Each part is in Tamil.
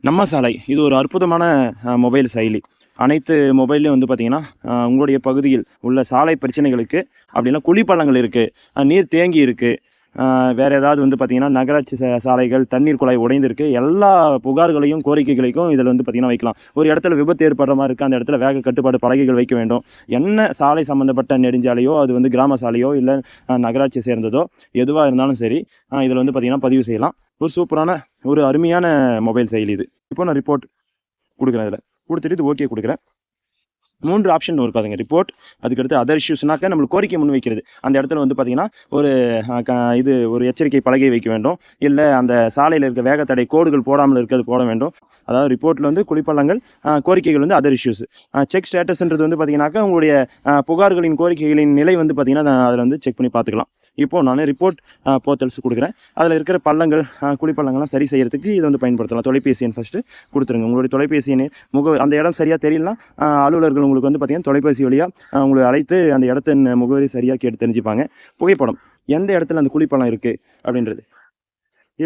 நம்ம சாலை இது ஒரு அற்புதமான மொபைல் செயலி. அனைத்து மொபைல்லையும் வந்து பார்த்தீங்கன்னா, உங்களுடைய பகுதியில் உள்ள சாலை பிரச்சனைகளுக்கு அப்படின்னா குழிப்பள்ளங்கள் இருக்குது, நீர் தேங்கி இருக்குது, வேறு ஏதாவது வந்து பார்த்தீங்கன்னா நகராட்சி சாலைகள் தண்ணீர் குழாய் உடைந்திருக்கு, எல்லா புகார்களையும் கோரிக்கைகளையும் இதில் வந்து பார்த்தீங்கன்னா வைக்கலாம். ஒரு இடத்துல விபத்து ஏற்படுற மாதிரி இருக்குது, அந்த இடத்துல வேக கட்டுப்பாடு பலகைகள் வைக்க வேண்டும். என்ன சாலை சம்மந்தப்பட்ட நெடுஞ்சாலையோ அது வந்து கிராம சாலையோ இல்லை நகராட்சி சேர்ந்ததோ எதுவாக இருந்தாலும் சரி, இதில் வந்து பார்த்தீங்கன்னா பதிவு செய்யலாம். ஒரு சூப்பரான ஒரு அருமையான மொபைல் செயலி இது. இப்போ நான் ரிப்போர்ட் கொடுக்குறேன். இதில் கொடுத்துட்டு இது ஓகே கொடுக்குறேன். 3 ஆப்ஷன் இருக்காதுங்க. ரிப்போர்ட், அதுக்கடுத்து அதர் இஷ்யூஸ்னாக்க நம்மளுக்கு கோரிக்கை முன் வைக்கிறது. அந்த இடத்துல வந்து பார்த்தீங்கன்னா ஒரு ஒரு எச்சரிக்கை பலகை வைக்க வேண்டும், இல்லை அந்த சாலையில் இருக்க வேகத்தடை கோடுகள் போடாமல் இருக்கிறது போட வேண்டும். அதாவது ரிப்போர்ட்டில் வந்து குளிப்பள்ளங்கள், கோரிக்கைகள் வந்து அதர் இஷ்யூஸ். செக் ஸ்டேட்டஸ்ன்றது வந்து பார்த்தீங்கன்னாக்கா உங்களுடைய புகார்களின் கோரிக்கைகளின் நிலை வந்து பார்த்தீங்கன்னா அதில் வந்து செக் பண்ணி பார்த்துக்கலாம். இப்போது நான் ரிப்போர்ட் போர்ட்டல்ஸ் கொடுக்குறேன். அதில் இருக்கிற பள்ளங்கள், குழிப்பள்ளங்கள்லாம் சரி செய்கிறதுக்கு இதை வந்து பயன்படுத்தலாம். தொலைபேசி எண் ஃபஸ்ட்டு கொடுத்துருங்க. உங்களுடைய தொலைபேசி எண் அந்த இடம் சரியாக தெரியலனா அலுவலர்கள் உங்களுக்கு வந்து பார்த்தீங்கன்னா தொலைபேசி வழியாக உங்களை அழைத்து அந்த இடத்தின் முகவரி சரியாக கேட்டு தெரிஞ்சுப்பாங்க. புகைப்படம், எந்த இடத்துல அந்த குழிப்பள்ளம் இருக்குது அப்படின்றது.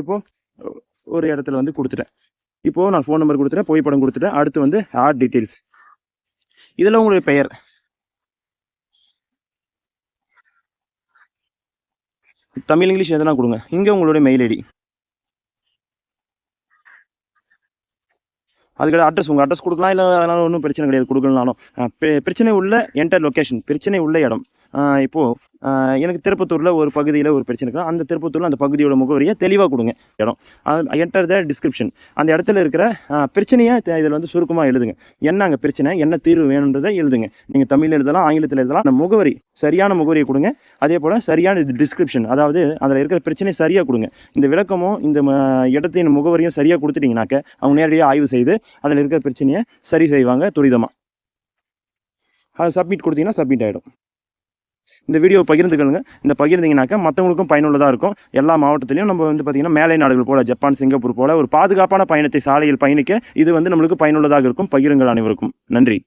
இப்போது ஒரு இடத்துல வந்து கொடுத்துட்டேன். இப்போது நான் ஃபோன் நம்பர் கொடுத்துட்டேன், புகைப்படம் கொடுத்துட்டேன். அடுத்து வந்து ஆட் டீட்டெயில்ஸ். இதில் உங்களுடைய பெயர், தமிழ் இங்கிலீஷ் எதனா கொடுங்க. இங்கே உங்களுடைய மெயில் ஐடி, அதுக்கு அட்ரஸ், உங்கள் அட்ரஸ் கொடுக்கலாம், இல்லை அதனால ஒன்றும் பிரச்சனை கிடையாது கொடுக்கலனாலும். பிரச்சனை உள்ள என்டர் லொக்கேஷன், பிரச்சனை உள்ள இடம். இப்போது எனக்கு திருப்பத்தூரில் ஒரு பகுதியில் ஒரு பிரச்சனை இருக்குது, அந்த திருப்பத்தூரில் அந்த பகுதியோட முகவரியை தெளிவாக கொடுங்க. இடம் என்டர் த டிஸ்கிரிப்ஷன், அந்த இடத்துல இருக்கிற பிரச்சனையை இதில் வந்து சுருக்கமாக எழுதுங்க. என்ன அங்கே பிரச்சனை, என்ன தீர்வு வேணுன்றதை எழுதுங்க. நீங்கள் தமிழில் எழுதலாம், ஆங்கிலத்தில் எழுதலாம். அந்த முகவரி, சரியான முகவரியை கொடுங்க. அதே போல் சரியான டிஸ்கிரிப்ஷன், அதாவது அதில் இருக்கிற பிரச்சனையை சரியாக கொடுங்க. இந்த விளக்கமும் இந்த இடத்தின் முகவரியும் சரியாக கொடுத்துட்டிங்கனாக்க அவங்க நேரடியாக ஆய்வு செய்து அதில் இருக்கிற பிரச்சனையை சரி செய்வாங்க துரிதமாக. அது சப்மிட் கொடுத்தீங்கன்னா சப்மிட் ஆகிடும். இந்த வீடியோ பகிர்ந்துக்கணுங்க. இந்த பகிர்ந்தீங்கனாக்கா மற்றவங்களுக்கும் பயனுள்ளதாக இருக்கும். எல்லா மாவட்டத்திலையும் நம்ம வந்து பார்த்திங்கன்னா மேலை நாடுகள் போல், ஜப்பான், சிங்கப்பூர் போல் ஒரு பாதுகாப்பான பயணத்தை சாலையில் பயணிக்க இது வந்து நம்மளுக்கு பயனுள்ளதாக இருக்கும். பகிருங்கள் அனைவருக்கும். நன்றி.